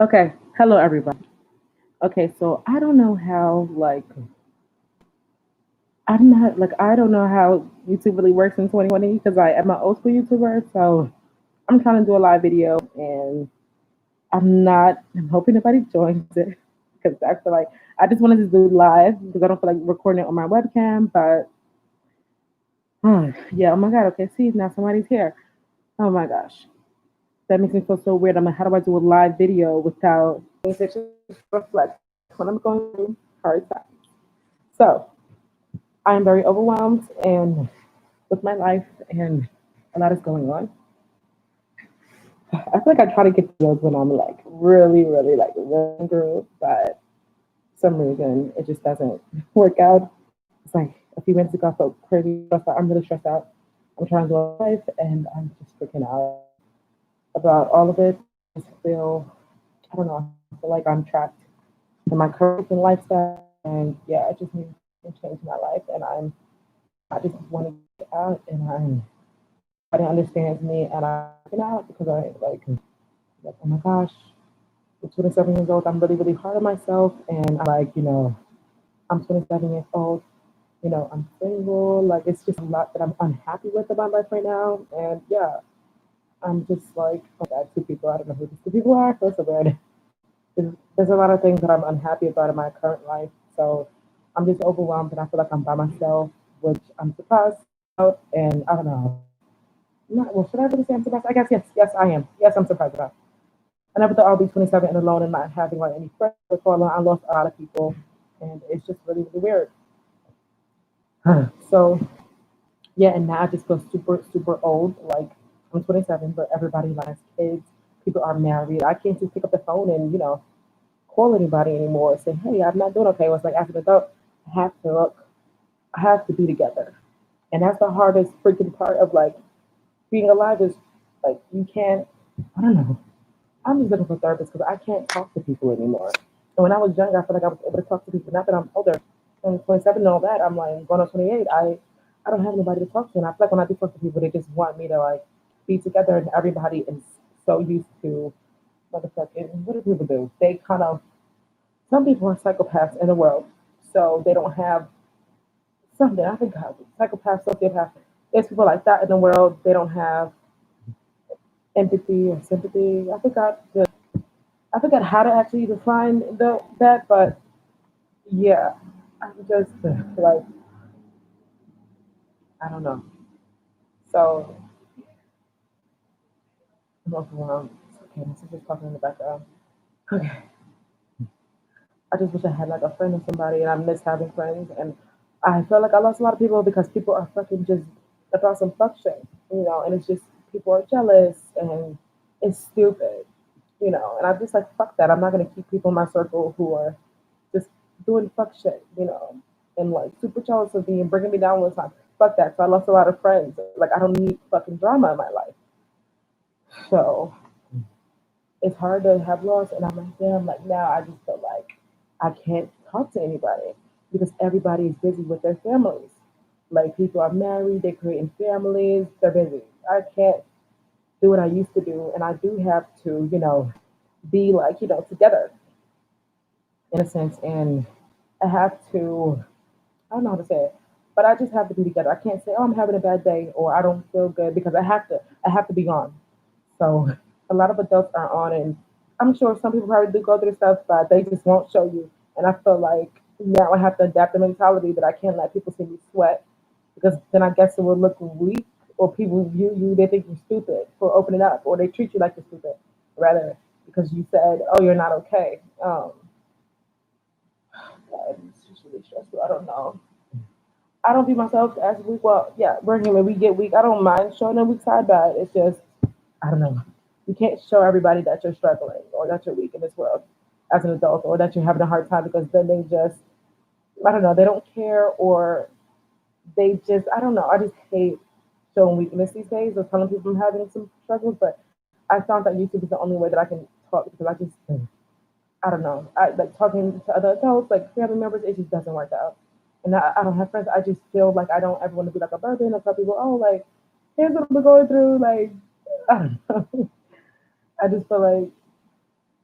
Okay, hello everybody. Okay, so I don't know how I don't know how YouTube really works in 2020 because I am an old school YouTuber, so I'm trying to do a live video and I'm hoping nobody joins it because I feel like I just wanted to do live because I don't feel like recording it on my webcam, but yeah, oh my god, okay, see now somebody's here. Oh my gosh. That makes me feel so weird. I'm like, how do I do a live video without things that just reflect when I'm going through hard times? So I am very overwhelmed and with my life and a lot is going on. I feel like I try to get to those when I'm like really through, but for some reason it just doesn't work out. It's like a few minutes ago I felt crazy stressed out. I'm really stressed out. I'm trying to do life and I'm just freaking out about all of it. I just feel I don't know, I feel like I'm trapped in my current lifestyle and yeah, I just need to change my life and I just want to get out and nobody understands me and I'm freaking out because like oh my gosh, I'm 27 years old. I'm really hard on myself and I'm like, I'm 27 years old. I'm single. Like it's just a lot that I'm unhappy with about life right now. And yeah, I'm just like, oh my god, two people. I don't know who these two people are. First of all, there's a lot of things that I'm unhappy about in my current life. So I'm just overwhelmed and I feel like I'm by myself, which I'm surprised about. And I don't know. Not, well, should I really say I'm surprised? I guess yes, I am. Yes, I'm surprised about. I never thought I'll be 27 and alone and not having like any friends or alone. I lost a lot of people, and it's just really weird. So yeah, and now I just feel super old. Like I'm 27, but everybody like has kids. People are married. I can't just pick up the phone and call anybody anymore and say, hey, I'm not doing okay. It's like as an adult, I have to look, I have to be together. And that's the hardest freaking part of like being alive is like you can't, I don't know. I'm just looking for therapists because I can't talk to people anymore. And when I was younger, I feel like I was able to talk to people. Not that I'm older, I'm 27 and all that. I'm like going on 28. I don't have nobody to talk to. And I feel like when I do talk to people, they just want me to like be together. And everybody is so used to motherfucking, what do people do? They kind of, some people are psychopaths in the world. So they don't have something. I think psychopaths, sociopaths. There's people like that in the world. They don't have empathy or sympathy. I forgot how to actually define that, but yeah, I'm just like I don't know. So I'm walking around. Okay, my sister's talking in the background. Okay, I just wish I had like a friend or somebody, and I miss having friends. And I feel like I lost a lot of people because people are fucking just about some fuck shit, and it's just people are jealous and it's stupid. And I'm just like fuck that. I'm not gonna keep people in my circle who are just doing fuck shit, and like super jealous of me and bringing me down all the time. Fuck that. So I lost a lot of friends. Like I don't need fucking drama in my life. So it's hard to have loss, and I'm like, damn. Like now, I just feel like I can't talk to anybody because everybody is busy with their families. Like people are married, they're creating families, they're busy. I can't do what I used to do, and I do have to, be like together in a sense, and I have to I don't know how to say it, but I just have to be together. I can't say, "Oh, I'm having a bad day" or "I don't feel good" because I have to be on. So a lot of adults are on, and I'm sure some people probably do go through stuff, but they just won't show you. And I feel like now I have to adapt the mentality that I can't let people see me sweat because then I guess it will look weak, or people view you, they think you're stupid for opening up, or they treat you like you're stupid rather because you said, "Oh, you're not okay." It's just really stressful. I don't know. I don't view myself as weak. Well, yeah, we're human. We get weak. I don't mind showing a weak side, but it's just, I don't know. You can't show everybody that you're struggling or that you're weak in this world as an adult or that you're having a hard time because then they just, I don't know, they don't care or they just, I don't know. I just hate showing weakness these days or telling people I'm having some struggles, but I found that YouTube is the only way that I can talk because I don't know. I like talking to other adults, like family members, it just doesn't work out. And I don't have friends. I just feel like I don't ever want to be like a burden and tell people, oh, like, here's what we're going through. Like, I don't know. I just feel like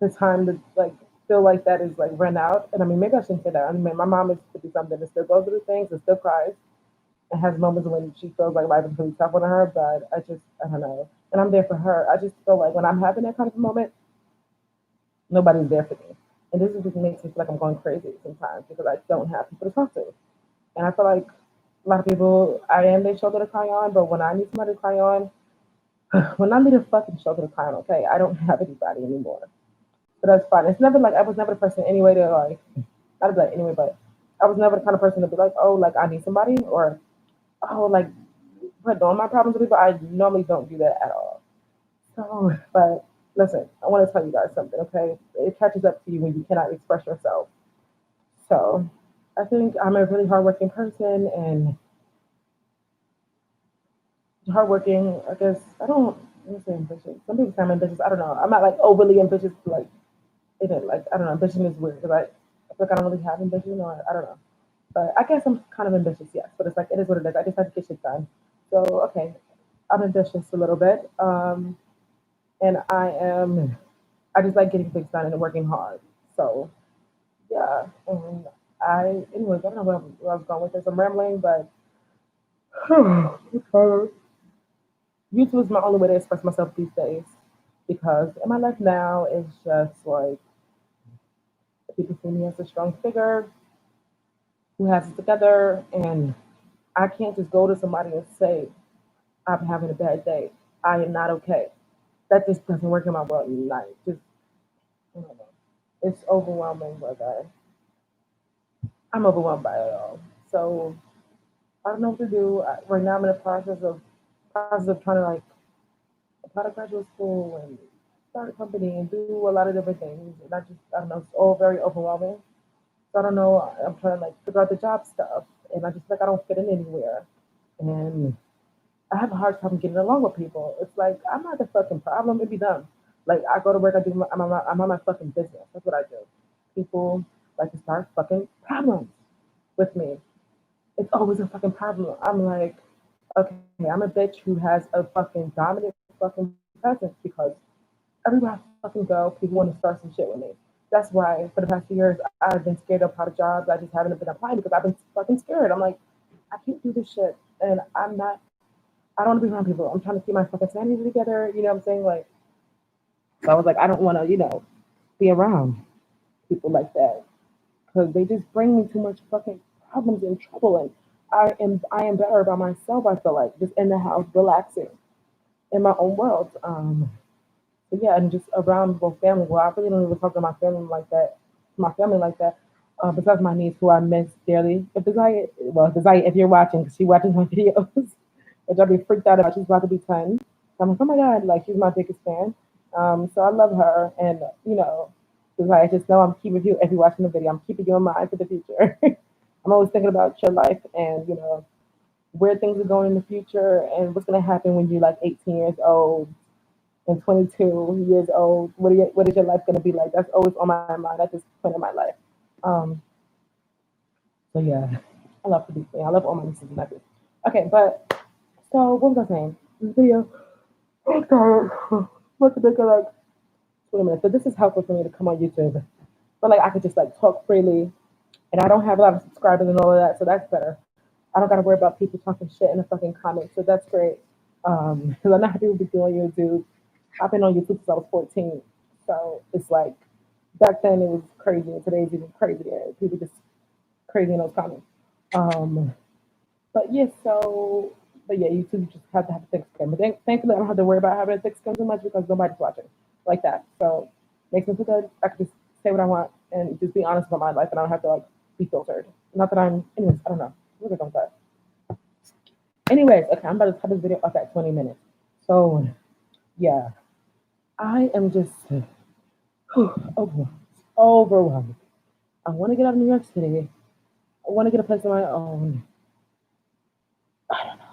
the time to like feel like that is like run out. And I mean, maybe I shouldn't say that. I mean, my mom is 50 something and still goes through things and still cries and has moments when she feels like life is really tough on her. But I don't know. And I'm there for her. I just feel like when I'm having that kind of moment, nobody's there for me. And this is what makes me feel like I'm going crazy sometimes because I don't have people to talk to. And I feel like a lot of people, I am their shoulder to cry on, but when I need somebody to cry on, when I need a fucking shoulder to cry on, okay, I don't have anybody anymore. But that's fine. It's never like I was never the person anyway to like not like anyway, but I was never the kind of person to be like, oh, like I need somebody or oh, like put all my problems with people. I normally don't do that at all. So, but listen, I want to tell you guys something, okay? It catches up to you when you cannot express yourself. So, I think I'm a really hardworking person and hardworking. I guess I don't. Let me say ambitious. Some people say I'm ambitious. I don't know. I'm not like overly ambitious. Like it is like I don't know. Ambition is weird because I feel like I don't really have ambition or I don't know. But I guess I'm kind of ambitious, yes. But it's like it is what it is. I just have to get shit done. So okay, I'm ambitious a little bit. And I am. I just like getting things done and working hard. So yeah. And anyways, I don't know where I was going with this. I'm rambling, but YouTube is my only way to express myself these days because in my life now it's just like people see me as a strong figure who has it together, and I can't just go to somebody and say I'm having a bad day. I am not okay. That just doesn't work in my world at night. Just I don't know. It's overwhelming, but I'm overwhelmed by it all. So I don't know what to do. Right now I'm in the process of trying to like apply to graduate school and start a company and do a lot of different things. And I don't know, it's all very overwhelming. So I don't know. I'm trying to like figure out the job stuff, and I just like I don't fit in anywhere, and I have a hard time getting along with people. It's like I'm not the fucking problem. It be them. Like I go to work, I'm on my fucking business. That's what I do. People like to start fucking problems with me. It's always a fucking problem. I'm like, okay, I'm a bitch who has a fucking dominant fucking presence because everywhere I fucking go, people want to start some shit with me. That's why for the past few years I've been scared to apply to jobs. I just haven't been applying because I've been fucking scared. I'm like, I can't do this shit, and I don't want to be around people. I'm trying to keep my fucking sanity together. You know what I'm saying? Like, so I was like, I don't want to, be around people like that because they just bring me too much fucking problems and trouble. And I am better by myself. I feel like just in the house, relaxing in my own world. But yeah, and just around both family. Well, I really don't even talk to my family like that. My family like that. Besides my niece, who I miss dearly. If Desire, well, Desire, if you're watching, because she watches my videos, which I'll be freaked out about. She's about to be 10. So I'm like, oh my god, like she's my biggest fan. So I love her, and Desire, just know I'm keeping you. If you're watching the video, I'm keeping you in mind for the future. I'm always thinking about your life and where things are going in the future and what's gonna happen when you're like 18 years old and 22 years old. What is your life going to be like? That's always on my mind at this point in my life. Um, so yeah, I love producing. I love all my nieces and nephews. Okay, but so what was I saying? This video. I'm sorry. What's the bigger like 20 minutes? So this is helpful for me to come on YouTube. But like I could just like talk freely, and I don't have a lot of subscribers and all of that, so that's better. I don't got to worry about people talking shit in the fucking comments, so that's great. Because I'm not happy with doing YouTube. I've been on YouTube since I was 14. So it's like back then it was crazy and today's even crazier. People just crazy in those comments. Um, but yeah, but yeah, YouTube just have to have a thick skin. But thankfully I don't have to worry about having a thick skin too much because nobody's watching like that. So makes me feel good. I can just say what I want and just be honest about my life and I don't have to like be filtered. Not that anyways, I don't know. Where did I go with that? Anyways, okay, I'm about to cut this video up at 20 minutes. So yeah, I am just overwhelmed. Overwhelmed. I want to get out of New York City. I want to get a place of my own. I don't know.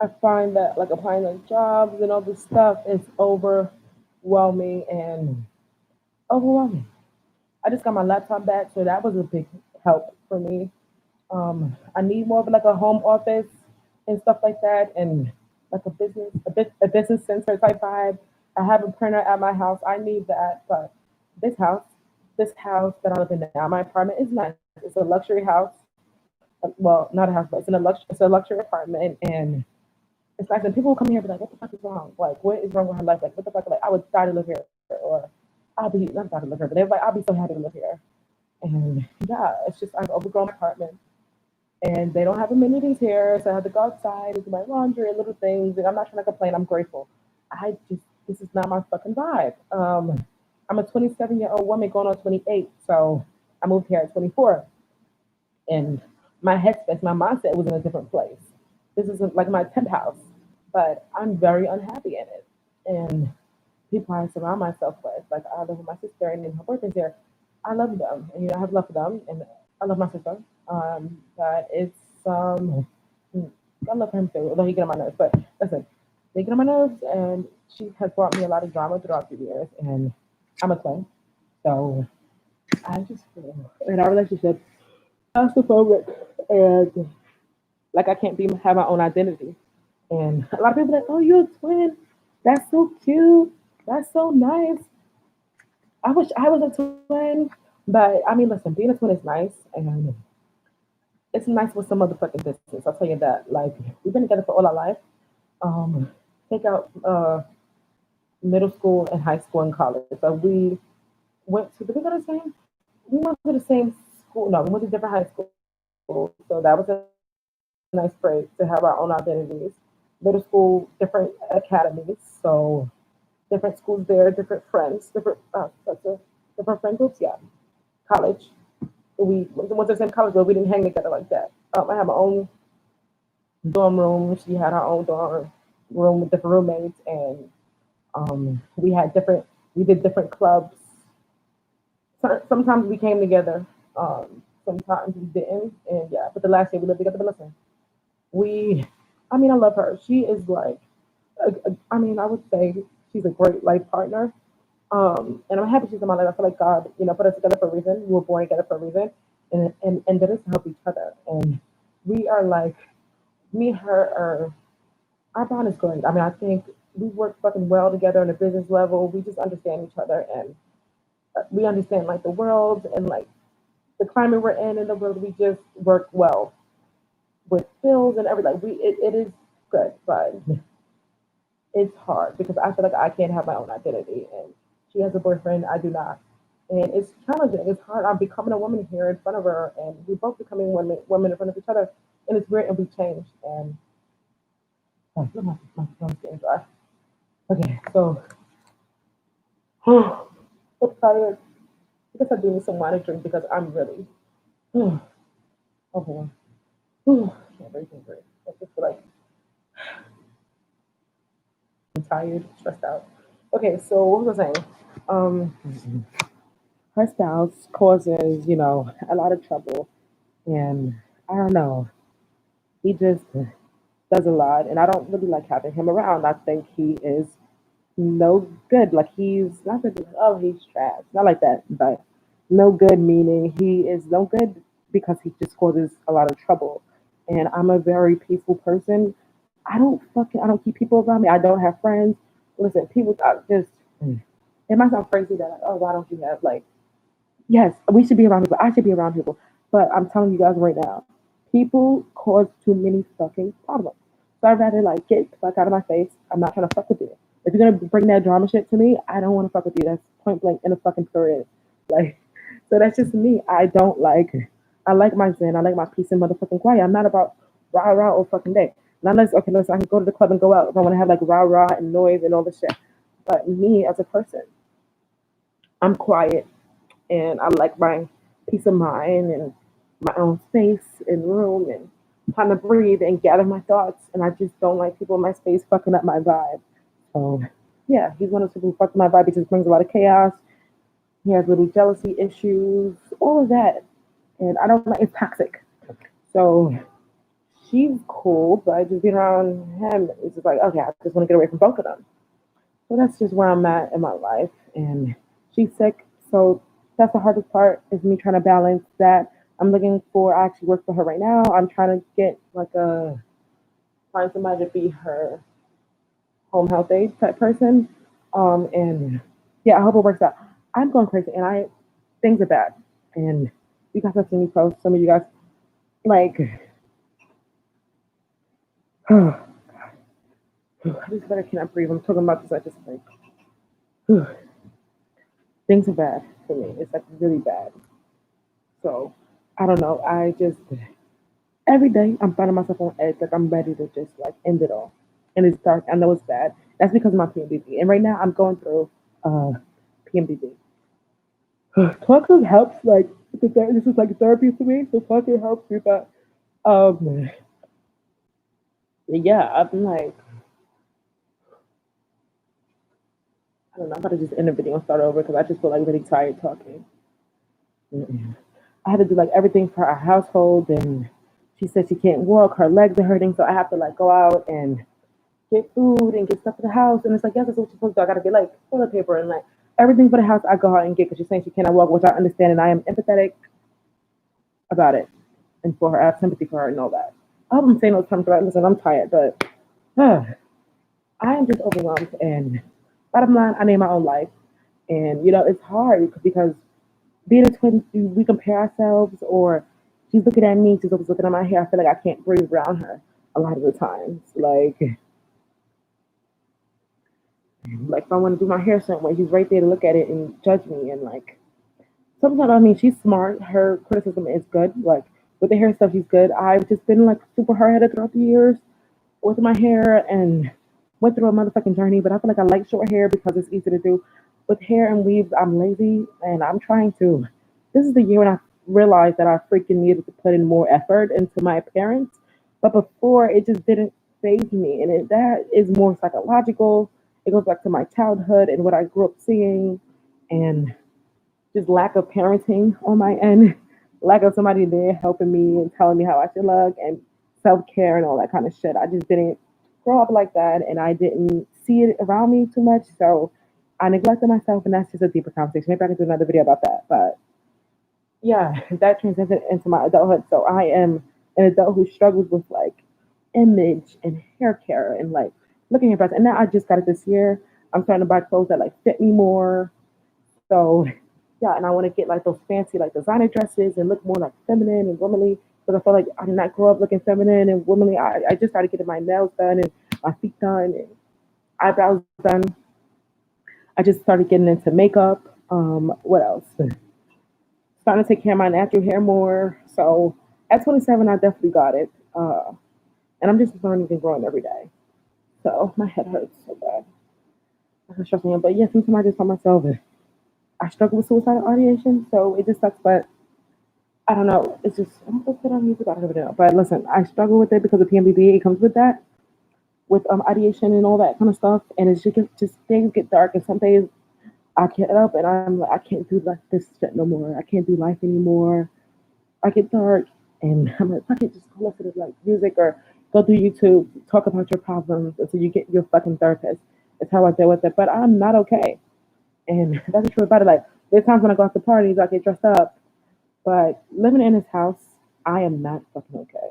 I find that like applying to jobs and all this stuff is overwhelming and overwhelming. I just got my laptop back, so that was a big help for me. I need more of like a home office and stuff like that, and like a business center type vibe. I have a printer at my house. I need that, but this house, this house that I live in now, my apartment is nice. It's a luxury house. Well, not a house, but it's a luxury apartment, and it's nice. And people will come here and be like, "What the fuck is wrong? Like, what is wrong with her life? Like, what the fuck? Like, I would die to live here, or I'll be not die to live here, but everybody, I'll be so happy to live here." And yeah, it's just I've overgrown my apartment, and they don't have amenities here, so I have to go outside and do my laundry and little things. And I'm not trying to complain. I'm grateful. I just this is not my fucking vibe. I'm a 27-year-old woman going on 28, so I moved here at 24, and my headspace, my mindset was in a different place. This is like my 10th house, but I'm very unhappy in it. And people I surround myself with, like I live with my sister and her boyfriend's here. I love them, and I have love for them, and I love my sister. But it's I love him too, although he get on my nerves. But listen, they get on my nerves, and she has brought me a lot of drama throughout the years, and I'm a twin, so I just feel in our relationship claustrophobic, and like I can't be have my own identity. And a lot of people are like, "Oh, you're a twin. That's so cute. That's so nice." I wish I was a twin, but I mean, listen, being a twin is nice, and it's nice with some motherfucking distance. I'll tell you that. Like we've been together for all our life. Um, Take out middle school and high school and college. So we went to. Did we go to the same? We went to the same school. No, we went to different high schools. So that was a nice break to have our own identities. Middle school, different academies. So different schools there, different friends, different friend groups. Yeah, college. We went to the same college, but we didn't hang together like that. I had my own dorm room. She had her own dorm room with different roommates, and we had different. We did different clubs. Sometimes we came together. Sometimes we didn't, and yeah. But the last year we lived together. But listen, we. I mean, I love her. She is like. I mean, I would say she's a great life partner. And I'm happy she's in my life. I feel like God, put us together for a reason. We were born together for a reason, and that is to help each other. And we are like me and her are our bond is great. I mean, I think we work fucking well together on a business level. We just understand each other, and we understand like the world and like the climate we're in the world. We just work well with bills and everything. Like it is good, but it's hard because I feel like I can't have my own identity, and she has a boyfriend. I do not, and it's challenging. It's hard. I'm becoming a woman here in front of her, and we're both becoming women in front of each other, and it's weird, and we changed. And oh, my throat's getting dry. Okay, so I'm tired. I guess I do need some wine to drink because I'm really overwhelmed. Can't breathe, can't breathe. I just feel like I'm tired, stressed out. Okay, so what was I saying? Her spouse causes, a lot of trouble, and I don't know. He just does a lot, and I don't really like having him around. I think he is no good. Like he's not that oh he's trash, not like that, but no good meaning he is no good because he just causes a lot of trouble. And I'm a very peaceful person. I don't keep people around me. I don't have friends. Listen, people just it might sound crazy that like, oh why don't you have like yes, we should be around people. I should be around people. But I'm telling you guys right now, people cause too many fucking problems. So I'd rather like get the fuck out of my face. I'm not trying to fuck with you. If you're gonna bring that drama shit to me, I don't want to fuck with you. That's point blank in a fucking period. Like, so that's just me. I don't like. I like my zen. I like my peace and motherfucking quiet. I'm not about rah rah all fucking day. Not unless okay, listen, I can go to the club and go out if I want to have like rah rah and noise and all this shit. But me as a person, I'm quiet and I like my peace of mind and my own space and room and time to breathe and gather my thoughts. And I just don't like people in my space fucking up my vibe. So yeah, he's one of those people who fucks my vibe. He just brings a lot of chaos. He has little jealousy issues, all of that, and I don't like it's toxic. So she's cool, but just being around him, it's just like okay, I just want to get away from both of them. So that's just where I'm at in my life. And she's sick. So that's the hardest part is me trying to balance that. I'm looking for, I actually work for her right now. I'm trying to get like find somebody to be her home health aide type person. And yeah, I hope it works out. I'm going crazy, and I things are bad. And you guys have seen me post. Some of you guys like. I just better cannot breathe. I'm talking about this. I just like things are bad for me. It's like really bad. So I don't know. I just every day I'm finding myself on edge. Like I'm ready to just like end it all. And it's dark. I know it's bad. That's because of my PMDD. And right now I'm going through PMDD. Talking helps. Like this is like therapy for me. So talking helps me. But um, yeah, I'm like I don't know. I'm about to just end the video and start over because I just feel like really tired talking. I had to do like everything for our household, and she said she can't walk. Her legs are hurting, so I have to like go out and get food and get stuff for the house. And it's like, yes, that's what you're supposed to do. I gotta get like toilet paper and like everything for the house. I go out and get because she's saying she cannot walk, which I understand, and I am empathetic about it, and for her, I have sympathy for her and all that. I hope I'm saying those terms right. Listen, I'm tired, but I am just overwhelmed. And bottom line, I name my own life, and it's hard because being a twin, we compare ourselves, or she's looking at me, she's always looking at my hair. I feel like I can't breathe around her a lot of the times. Like if I want to do my hair certain way, she's right there to look at it and judge me. And like sometimes, I mean, she's smart. Her criticism is good. Like with the hair stuff, she's good. I've just been like super hard headed throughout the years with my hair and went through a motherfucking journey. But I feel like I like short hair because it's easy to do. With hair and weaves, I'm lazy and I'm trying to. This is the year when I realized that I freaking needed to put in more effort into my appearance. But before, it just didn't phase me. And that is more psychological. It goes back to my childhood and what I grew up seeing and just lack of parenting on my end, lack of somebody there helping me and telling me how I should look and self care and all that kind of shit. I just didn't grow up like that and I didn't see it around me too much. So I neglected myself, and that's just a deeper conversation. Maybe I can do another video about that. But yeah, that transcended into my adulthood. So I am an adult who struggles with like image and hair care and like looking at breasts. And now I just got it this year. I'm starting to buy clothes that like fit me more. So yeah, and I want to get like those fancy like designer dresses and look more like feminine and womanly because I feel like I did not grow up looking feminine and womanly. I just started getting my nails done and my feet done and eyebrows done. I just started getting into makeup. What else? Starting to take care of my natural hair more. So at 27, I definitely got it. And I'm just learning and growing every day. So my head hurts so bad. I'm stressing out. But yeah, sometimes I just find myself, I struggle with suicidal ideation. So it just sucks. But I don't know. It's just, I'm supposed to put on music. I don't even know. But listen, I struggle with it because of PMDD. It comes with that, with ideation and all that kind of stuff. And it's just things get dark. And some days I get up and I'm like, I can't do like this shit no more. I can't do life anymore. I get dark and I'm like, fuck it, just go listen to like music or go through YouTube, talk about your problems until you get your fucking therapist. It's how I deal with it. But I'm not okay. And that's the truth about it. Like, there's times when I go out to parties, I get dressed up. But living in this house, I am not fucking okay.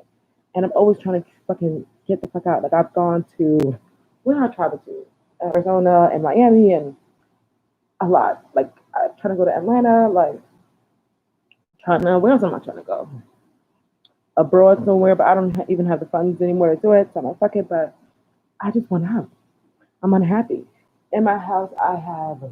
And I'm always trying to fucking get the fuck out. Like, I've gone to, where did I travel to? Arizona and Miami and a lot. Like, I'm trying to go to Atlanta. Like, trying to, where else am I trying to go? Abroad somewhere, but I don't even have the funds anymore to do it. So I'm like, fuck it. But I just want out. I'm unhappy. In my house, I have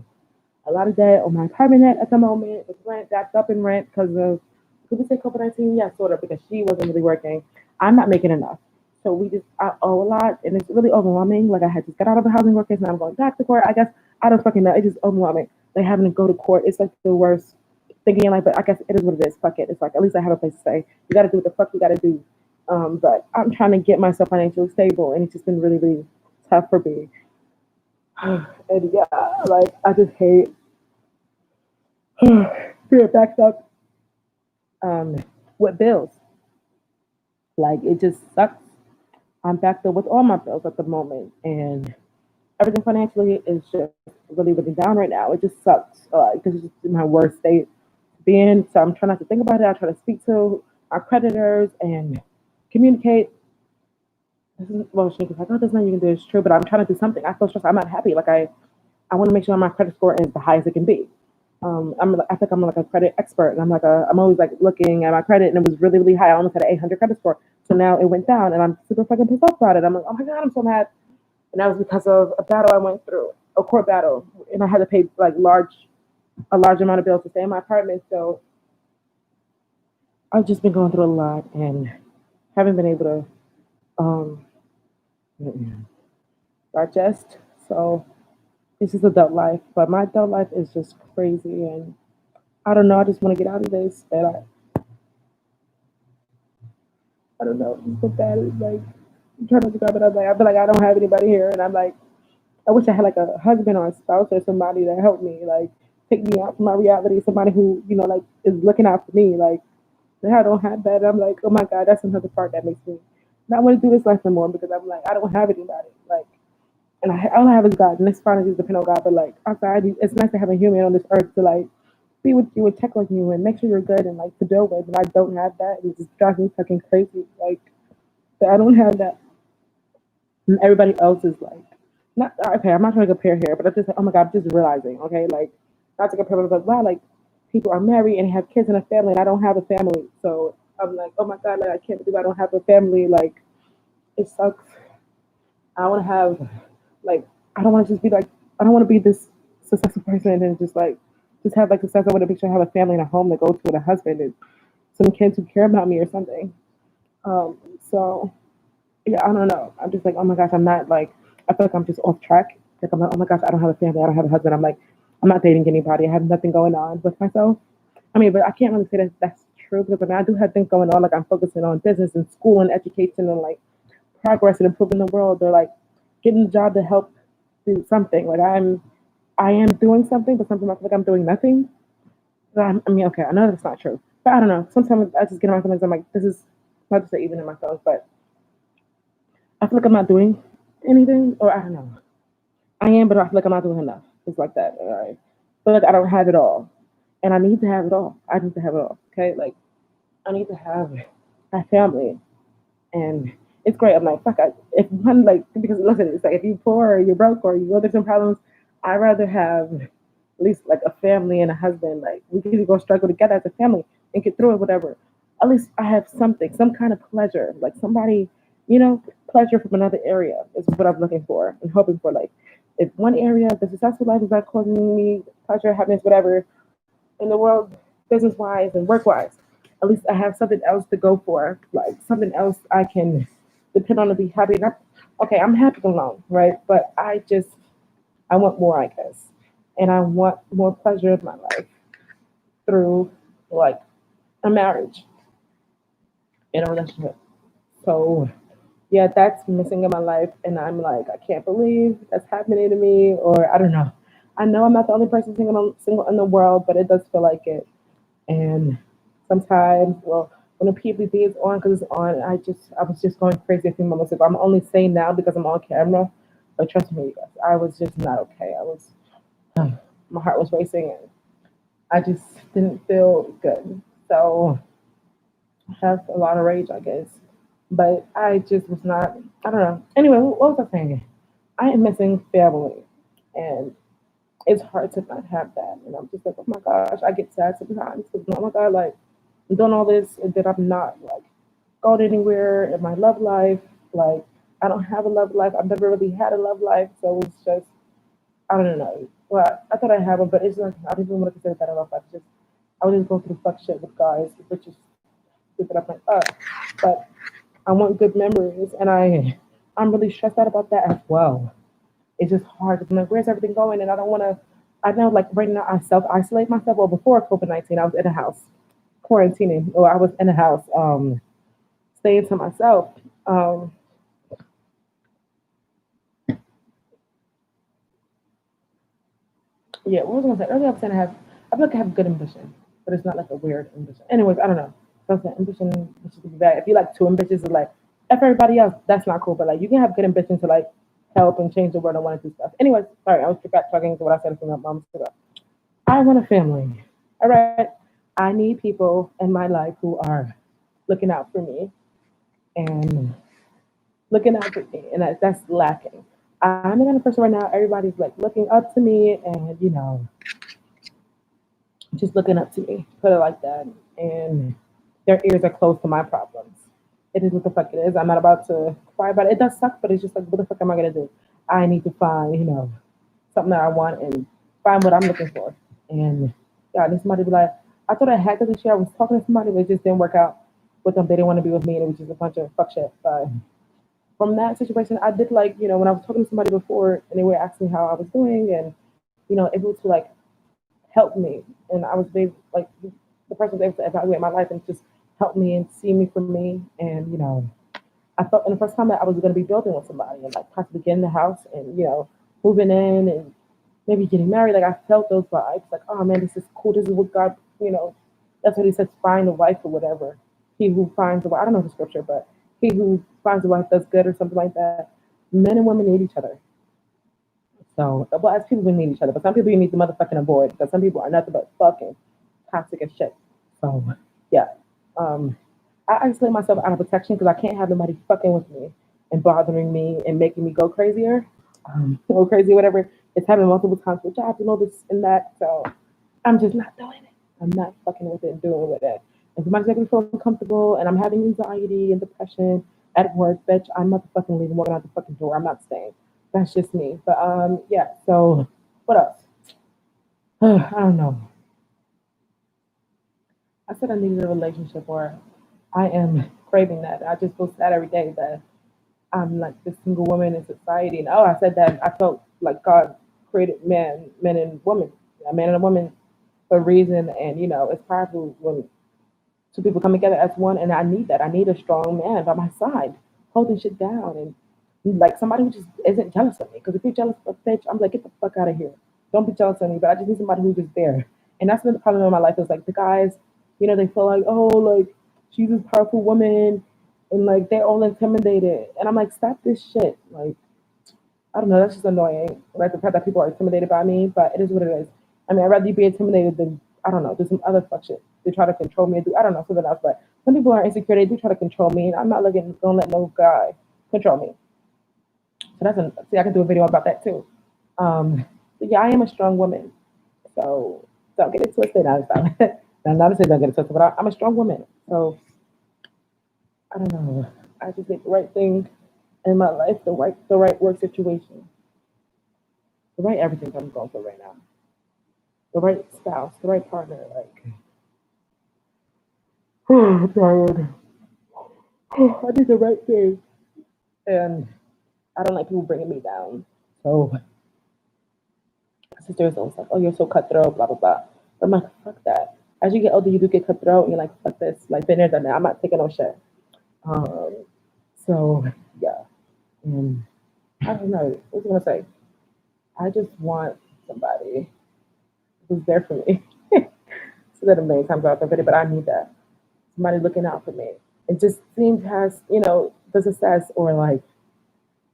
a lot of debt on my apartment at the moment. With rent, that's up in rent because of, could we say COVID-19? Yeah, sort of, because she wasn't really working. I'm not making enough. So I owe a lot, and it's really overwhelming. Like, I had to get out of a housing work case, and I'm going back to court. I guess, I don't fucking know. It's just overwhelming. Like, having to go to court, it's like the worst thinking in life, but I guess it is what it is. Fuck it. It's like, at least I have a place to stay. You got to do what the fuck you got to do. But I'm trying to get myself financially stable, and it's just been really, really tough for me. And yeah, like, I just hate being backed up um, with bills. Like, it just sucks. I'm backed up with all my bills at the moment, and everything financially is just really, really down right now. It just sucks because it's just in my worst state to be in. So I'm trying not to think about it. I try to speak to our creditors and communicate. This is, well, she's like, oh, there's nothing you can do. It's true, but I'm trying to do something. I feel stressed. I'm not happy. Like, I want to make sure my credit score is the highest it can be. I think I'm like a credit expert, and I'm always like looking at my credit, and it was really really high. I almost had an 800 credit score, so now it went down, and I'm super fucking pissed off about it. I'm like, oh my god, I'm so mad, and that was because of a battle I went through, a court battle, and I had to pay like a large amount of bills to stay in my apartment. So I've just been going through a lot, and haven't been able to digest. So this is adult life, but my adult life is just crazy, and I don't know. I just want to get out of this, but I don't know. It's so bad. It's like I'm trying to describe it. I'm like I feel like I don't have anybody here, and I'm like I wish I had like a husband or a spouse or somebody that helped me, like take me out from my reality. Somebody who like is looking out for me. Like I don't have that. I'm like, oh my god, that's another part that makes me not want to do this life anymore because I'm like I don't have anybody. Like, and all I have is God, and this finally just depend on God. But like outside, it's nice to have a human on this earth to like be with you and check on you and make sure you're good and like to build with. And I don't have that. It just drives me fucking crazy. Like, so I don't have that. And everybody else is like, not okay. I'm not trying to compare here, but I'm just like, oh my god, I'm just realizing, okay, like not to compare, but like wow, like people are married and have kids and a family, and I don't have a family. So I'm like, oh my god, like I can't believe I don't have a family. Like it sucks. I want to have like I don't want to just be like I don't want to be this successful person and then just have like success. I want to make sure I have a family and a home to go to with a husband and some kids who care about me or something. Um, so yeah, I don't know. I'm just like, oh my gosh, I'm not like I feel like I'm just off track. Like I'm like, oh my gosh, I don't have a family, I don't have a husband. I'm like, I'm not dating anybody. I have nothing going on with myself. I mean, but I can't really say that that's true because I mean I do have things going on. Like I'm focusing on business and school and education and like progress and improving the world. Or like getting a job to help do something. Like I am doing something, but sometimes I feel like I'm doing nothing. I mean, okay, I know that's not true, but I don't know. Sometimes I just get in my feelings. I'm like, this is not to say even in my feelings, but I feel like I'm not doing anything, or I don't know. I am, but I feel like I'm not doing enough. It's like that. I feel like I don't have it all, and I need to have it all. I need to have it all. Okay, like I need to have a family, and it's great. I'm like, fuck. If one like because listen, it's like if you poor or you're broke or you go through some problems, I'd rather have at least like a family and a husband. Like we can go struggle together as a family and get through it, whatever. At least I have something, some kind of pleasure, like somebody, pleasure from another area is what I'm looking for and hoping for. Like if one area, the successful life is not causing me pleasure, happiness, whatever, in the world, business wise and work wise, at least I have something else to go for, like something else I can depend on to be happy. Not okay, I'm happy alone, right? But I want more, I guess, and I want more pleasure in my life through like a marriage and a relationship. So yeah, that's missing in my life, and I'm like, I can't believe that's happening to me, or I don't know. I know I'm not the only person single in the world, but it does feel like it. And sometimes, well, when the PVD is on, because it's on, I was just going crazy a few moments ago. I'm only saying now because I'm on camera, but trust me, you guys, I was just not okay. My heart was racing, and I just didn't feel good. So I have a lot of rage, I guess. But I just was not, I don't know. Anyway, what was I saying? I am missing family. And it's hard to not have that. And I'm just like, oh my gosh, I get sad sometimes because oh my god, like I'm doing all this and then I'm not like going anywhere in my love life. Like I don't have a love life. I've never really had a love life, so it's just I don't know. Well, I thought I had one, but it's like I don't even want to consider that a love life. It's just I would just go through fuck shit with guys, which is stupid. I'm like, but I want good memories, and I'm really stressed out about that as well. It's just hard because I'm like, where's everything going? And I don't want to. I know, like right now, I self isolate myself. Well, before COVID-19, I was in a house quarantining, or I was in a house staying to myself. Um, yeah, what was I gonna say? Earlier, I was saying I feel like I have good ambition, but it's not like a weird ambition. Anyways, I don't know. So I'm saying ambition should be bad. If you like too ambitious, it's like if everybody else, that's not cool. But like you can have good ambition to like help and change the world and want to do stuff. Anyways, sorry, I was back talking to what I said a few moments ago. I want a family. All right. I need people in my life who are looking out for me and looking out for me, and that's lacking. I'm the kind of person right now. Everybody's like looking up to me, and just looking up to me, put it like that. And their ears are closed to my problems. It is what the fuck it is. I'm not about to cry about it. It does suck, but it's just like, what the fuck am I gonna do? I need to find, something that I want and find what I'm looking for. And yeah, I need somebody to be like, I thought I had this year. I was talking to somebody, but it just didn't work out with them. They didn't want to be with me, and it was just a bunch of fuck shit. But from that situation, I did like, when I was talking to somebody before and they were asking how I was doing and, able to like help me. And I was able, like, the person was able to evaluate my life and just help me and see me for me. And, I felt in the first time that I was going to be building with somebody and like possibly getting the house and, moving in and maybe getting married. Like I felt those vibes. Like, oh man, this is cool. This is what God, that's what he says, find a wife or whatever. He who finds a wife, I don't know the scripture, but he who finds a wife does good or something like that. Men and women need each other. So, well, as people, we need each other, but some people you need to motherfucking avoid because some people are nothing but fucking toxic as shit. So, yeah. Um, I isolate myself out of protection because I can't have nobody fucking with me and bothering me and making me go crazier, go crazy, whatever. It's happened multiple times with jobs and all this and that. So I'm just not doing it. I'm not fucking with it and doing with it. If somebody's making me feel uncomfortable and I'm having anxiety and depression at work, bitch, I'm motherfucking leaving, walking out the fucking door. I'm not staying. That's just me. But yeah. So what else? I don't know. I said I needed a relationship, or I am craving that. I just feel sad every day that I'm like this single woman in society. And oh, I said that I felt like God created men and women, a man and a woman for a reason. And it's powerful when two people come together as one. And I need that. I need a strong man by my side, holding shit down, and like somebody who just isn't jealous of me. Because if you're jealous of a bitch, I'm like, get the fuck out of here. Don't be jealous of me. But I just need somebody who's just there. And that's been the problem in my life is like the guys, they feel like, oh, like she's this powerful woman, and like they're all intimidated. And I'm like, stop this shit. Like, I don't know, that's just annoying. Like the fact that people are intimidated by me, but it is what it is. I mean, I'd rather you be intimidated than, I don't know, do some other fuck shit. They try to control me and do, I don't know, something else. But some people are insecure, they do try to control me, and I'm not looking, don't let no guy control me. So see, I can do a video about that too. So yeah, I am a strong woman. So don't get it twisted. Now, not to say don't get it twisted, but I'm a strong woman. So I don't know. I just did the right thing in my life, the right work situation, the right everything I'm going for right now, the right spouse, the right partner. Like, I'm tired. I did the right thing, and I don't like people bringing me down. So sisters always like, "Oh, you're so cutthroat," blah blah blah. But I'm like, fuck that. As you get older, you do get cutthroat, and you're like, fuck this. Like, been there, done that. I'm not taking no shit. Um, so yeah, and I don't know. What was I gonna say? I just want somebody who's there for me. So that a million times out the video, but I need that. Somebody looking out for me. It just seems has, the success or like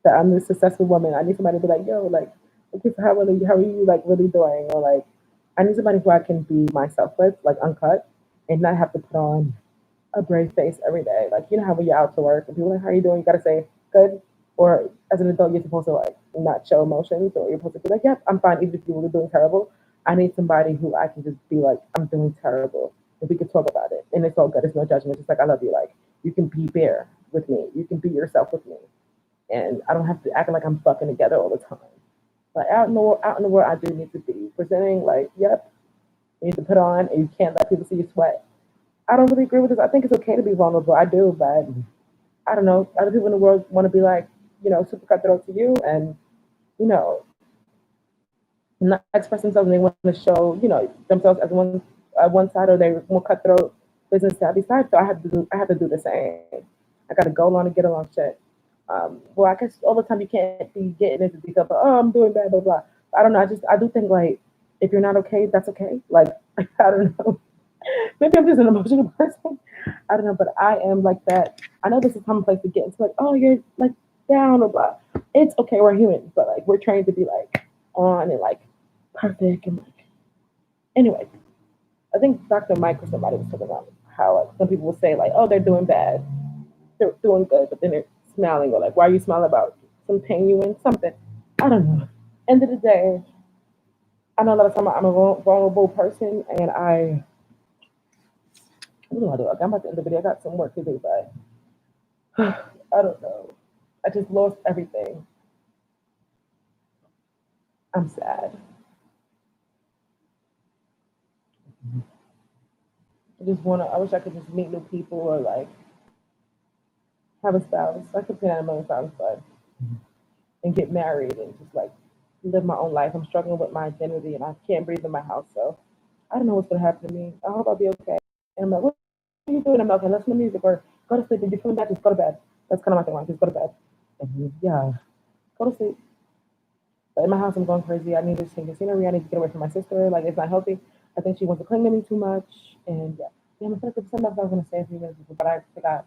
that I'm the successful woman. I need somebody to be like, yo, like, okay, so how are you like really doing? Or like I need somebody who I can be myself with, like uncut, and not have to put on a brave face every day. Like you know how when you're out to work and people are like, how are you doing? You gotta say good. Or as an adult, you're supposed to like not show emotions, or you're supposed to be like, yep, I'm fine, even if you're really doing terrible. I need somebody who I can just be like, I'm doing terrible, and we can talk about it, and it's all good. It's no judgment. It's just like I love you. Like you can be fair with me. You can be yourself with me, and I don't have to act like I'm fucking together all the time. But out in the world, I do need to be presenting like, yep, you need to put on, and you can't let people see you sweat. I don't really agree with this. I think it's okay to be vulnerable. I do, but I don't know. Other people in the world want to be like, super cutthroat to you, and you know, not express themselves, and they want to show, themselves as one side, or they're more cutthroat, business savvy side. So I have to do the same. I got to go along and get along shit. Well, I guess all the time you can't be getting into detail, but oh, I'm doing bad, blah blah. I don't know. I do think like if you're not okay, that's okay. Like I don't know. Maybe I'm just an emotional person. I don't know, but I am like that. I know this is commonplace to get into like, oh, you're like down or blah. It's okay, we're humans, but like we're trained to be like on and like perfect and like anyway. I think Dr. Mike or somebody was talking about how like some people will say like, oh, they're doing bad, they're doing good, but then they're smiling or like, why are you smiling about some pain you in something? I don't know. End of the day, I know a lot of time I'm a vulnerable person, and what do I do? Like, I'm at the end of the video. I got some work to do, but I don't know. I just lost everything. I'm sad. I just wanna. I wish I could just meet new people or like have a spouse. I could say that a million times, but and get married and just like live my own life. I'm struggling with my identity and I can't breathe in my house, so I don't know what's gonna happen to me. I hope I'll be okay. And I'm like, what are you doing? I'm like, okay, listen to music or go to sleep. If you're feeling bad, just go to bed. That's kind of my thing. Like, just go to bed. And yeah, go to sleep. But in my house, I'm going crazy. I need to change the scenery. I need to get away from my sister. Like, it's not healthy. I think she wants to cling to me too much. And yeah, yeah I'm gonna something else I was gonna say a few minutes ago, but I forgot.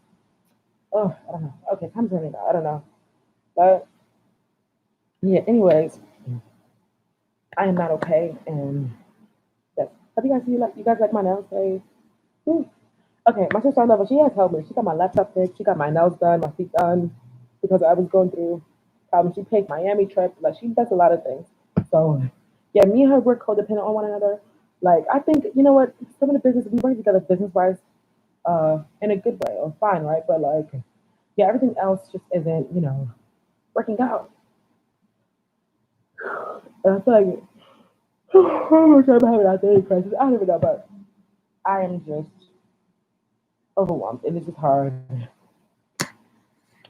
Oh, I don't know. Okay, time's running out. I don't know. But yeah, anyways, I am not okay. And yes. Have you guys seen like you guys like my nails today? Ooh. Okay, my sister I love her. She has helped me. She got my laptop fixed. She got my nails done, my feet done, because I was going through problems. She paid Miami trip. Like she does a lot of things. So yeah, me and her we're codependent on one another. Like I think you know what, some of the business we work together business wise, in a good way or fine, right? But like yeah, everything else just isn't working out. And I feel like oh my god, I'm having an identity crisis. I don't even know, but I am just overwhelmed and it's just hard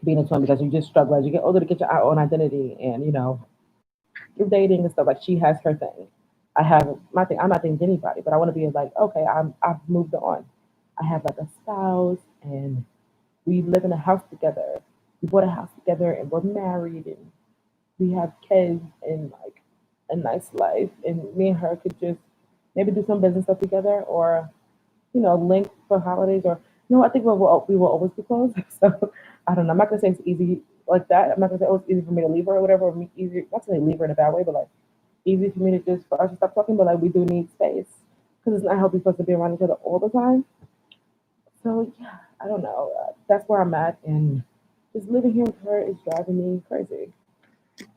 being a twin because you just struggle as you get older to get your own identity and you're dating and stuff like she has her thing. I have my thing. I'm not dating anybody, but I want to be like, okay, I've moved on. I have like a spouse and we live in a house together. We bought a house together and we're married and we have kids and like a nice life and me and her could just maybe do some business stuff together or link for holidays or I think we will always be close. So I don't know. I'm not gonna say it's easy like that. I'm not gonna say oh it's easy for me to leave her or whatever. Or me easy not to say leave her in a bad way, but like easy for me to just for us to stop talking. But like we do need space because it's not healthy for us to be around each other all the time. So yeah, I don't know. That's where I'm at, and just living here with her is driving me crazy.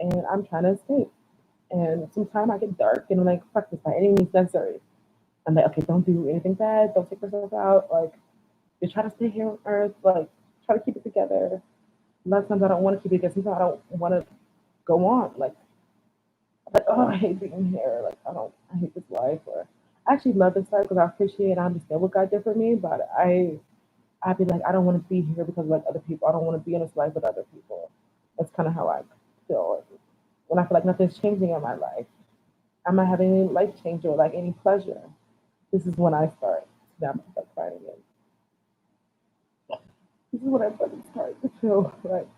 And I'm trying to escape. And sometimes I get dark and I'm like, fuck this, by any means necessary. I'm like, okay, don't do anything bad. Don't take yourself out. Like, just try to stay here on Earth. Like, try to keep it together. A lot of times I don't want to keep it together. Sometimes I don't want to go on. Like, oh, I hate being here. Like, I hate this life. Or I actually love this life because I appreciate and I understand what God did for me. But I'd be like, I don't want to be here because of like other people. I don't want to be in this life with other people. That's kind of how I feel. When I feel like nothing's changing in my life, I'm not having any life change or like any pleasure. This is when I start. Now I'm start crying again. This is when I fucking start to feel like,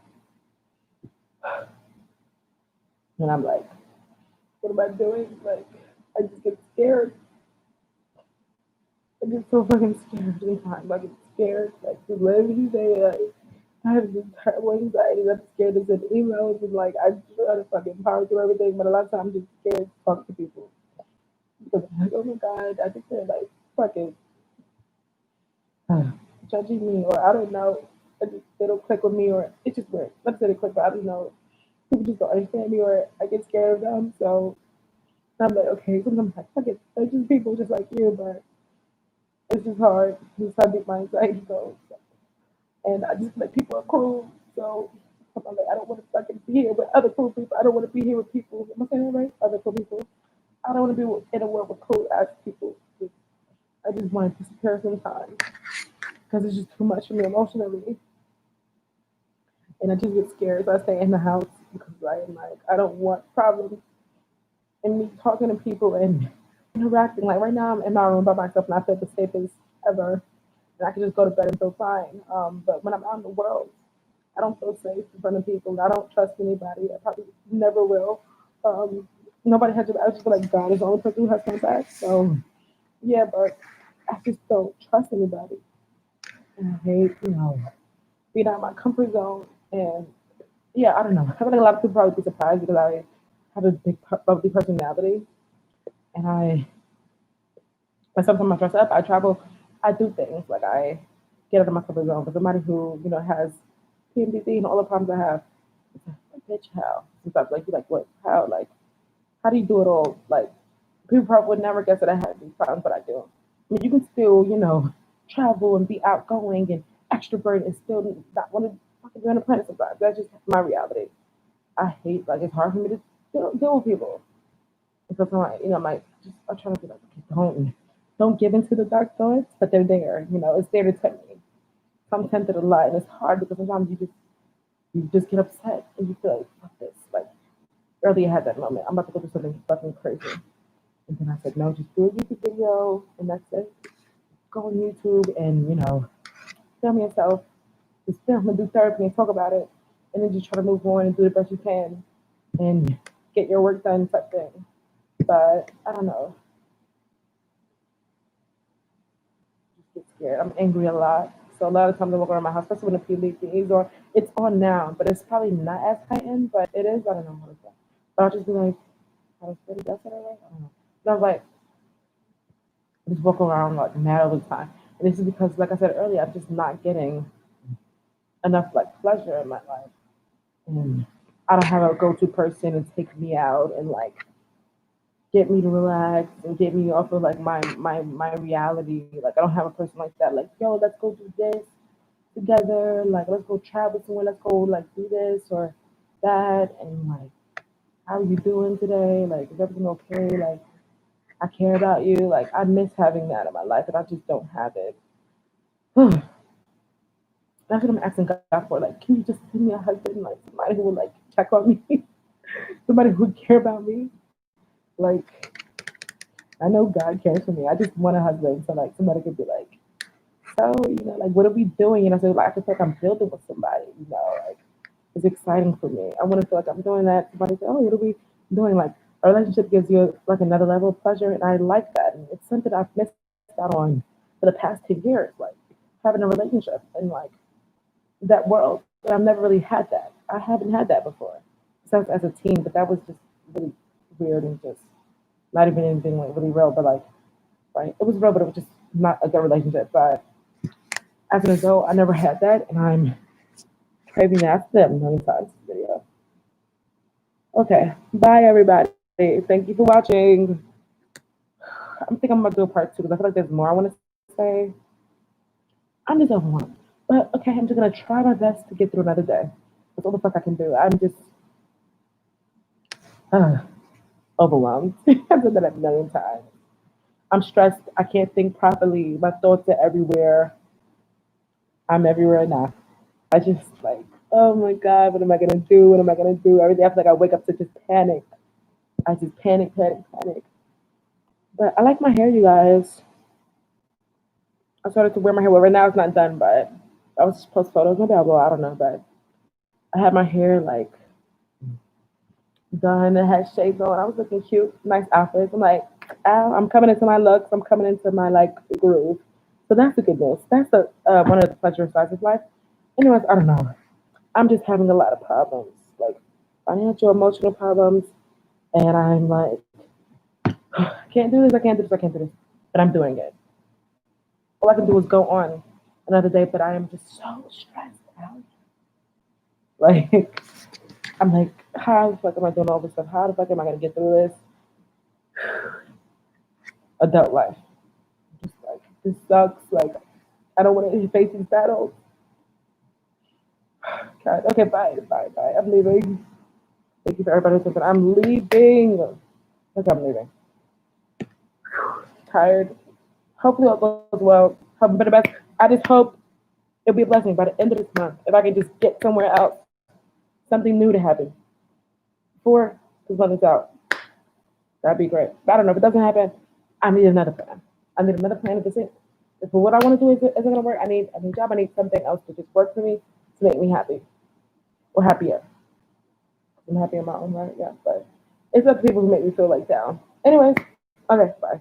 and I'm like, what am I doing? Like, I just get scared. I get so fucking scared anytime. I get scared, like, to live each day. Like, I have this terrible anxiety. I'm scared to send emails and, like, I try to fucking power through everything, but a lot of times I'm just scared to talk to people. Because I'm like, oh my God, I think they're, like, fucking judging me, or I don't know. They don't click with me, or it's just weird. Not to say they click, but I don't know. People just don't understand me, or I get scared of them. So I'm like, okay, sometimes I'm like, fuck it. They're just people just like you, but it's just hard. It's how deep my anxiety goes. And I just feel like people are cruel. So I'm like, I don't want to fucking be here with other cruel people. I don't want to be here with people. Am I saying that right? Other cruel people. I don't want to be in a world with cruel ass people. I just want to disappear sometimes because it's just too much for me emotionally. And I just get scared. So I stay in the house because I'm like, I don't want problems. And me talking to people and interacting. Like right now, I'm in my room by myself and I feel the safest ever. And I can just go to bed and feel fine. But when I'm out in the world, I don't feel safe in front of people. I don't trust anybody. I probably never will. Nobody has to. I just feel like God is the only person who has my back. So yeah, but I just don't trust anybody. And I hate, being out of my comfort zone. And yeah, I don't know. I feel like a lot of people probably be surprised because I have a big bubbly personality, and sometimes I dress up. I travel. I do things like I get out of my comfort zone. For somebody who has PMDD and all the problems I have, it's like, bitch, how? Sometimes like you like what? How? Like how do you do it all? Like People probably would never guess that I had these problems, but I do. I mean, you can still, travel and be outgoing and extrovert and still not want to fucking be on the planet sometimes. That's just my reality. I hate, like, it's hard for me to deal with people. Because I'm like, I'm like, I try to be like, okay, don't give into the dark thoughts, but they're there. It's there to tempt me. So I'm tempted a lot, and it's hard because sometimes you just get upset and you feel like, fuck this. Like, earlier I had that moment. I'm about to go through something fucking crazy. And then I said, no, just do a YouTube video, and that's it. Go on YouTube and, film yourself. Just film and do therapy and talk about it. And then just try to move on and do the best you can and get your work done type thing. But I don't know. Just get scared. I'm angry a lot. So a lot of times I walk around my house, especially when the PLD is on. It's on now, but it's probably not as heightened, but it is. I don't know how to say. But I'll just be like, how to say it? Did I say that right? I don't know. But I was like, just walk around like mad all the time. And this is because, like I said earlier, I'm just not getting enough like pleasure in my life. And I don't have a go-to person to take me out and like get me to relax and get me off of like my reality. Like I don't have a person like that. Like, yo, let's go do this together. Like let's go travel somewhere. Let's go like do this or that. And like, how are you doing today? Like, is everything okay? Like, I care about you. Like, I miss having that in my life, and I just don't have it. That's what I'm asking God for. Like, can you just send me a husband, like somebody who would like check on me, somebody who would care about me? Like, I know God cares for me. I just want a husband, so like somebody could be like, so like what are we doing? So like I feel like I'm building with somebody. Like it's exciting for me. I want to feel like I'm doing that. Somebody say, oh, what are we doing? Like a relationship gives you like another level of pleasure, and I like that. And it's something I've missed out on for the past 10 years. Like having a relationship and like that world. And I've never really had that. I haven't had that before. Since as a teen, but that was just really weird and just not even anything like really real, but like right. It was real, but it was just not a good relationship. But as an adult, I never had that, and I'm craving that. I said a million times in this video. Okay, bye everybody. Thank you for watching. I think I'm gonna do a part two because I feel like there's more I want to say. I'm just overwhelmed, but okay, I'm just gonna try my best to get through another day. That's all the fuck I can do. I'm just uh, overwhelmed. I've said that a million times. I'm stressed. I can't think properly. My thoughts are everywhere. I'm everywhere now. I just like, oh my God, what am I gonna do? What am I gonna do? Every day I feel like I wake up to just panic. I just panic, panic, panic. But I like my hair, you guys. I started to wear my hair. Well, right now it's not done, but I was just post photos. Maybe I will. I don't know, but I had my hair like done. It had shades on. I was looking cute, nice outfits. I'm like, I'm coming into my looks. I'm coming into my like groove. So that's the good news. That's the one of the pleasure sides of life. Anyways, I don't know. I'm just having a lot of problems, like financial, emotional problems, and I'm like, I can't do this. I can't do this. I can't do this. But I'm doing it. All I can do is go on another day, but I am just so stressed out. Like, I'm like, how the fuck am I doing all this stuff? How the fuck am I gonna get through this? Adult life. Just like this sucks. Like, I don't want to face these battles. God. Okay, bye, bye, bye. I'm leaving. Thank you for everybody who's listening. I'm leaving. Okay, I'm leaving. Tired. Hopefully it goes well. Hoping for the best. I just hope it'll be a blessing by the end of this month. If I can just get somewhere else, something new to happen before this month is out, that'd be great. But I don't know if it doesn't happen. I need another plan. I need another plan. If it's it, if what I want to do isn't gonna work, I need a new job. I need something else to just work for me to make me happy or happier. I'm happy in my own right, yeah. But it's up to people who make me feel like down. Anyways, okay, bye.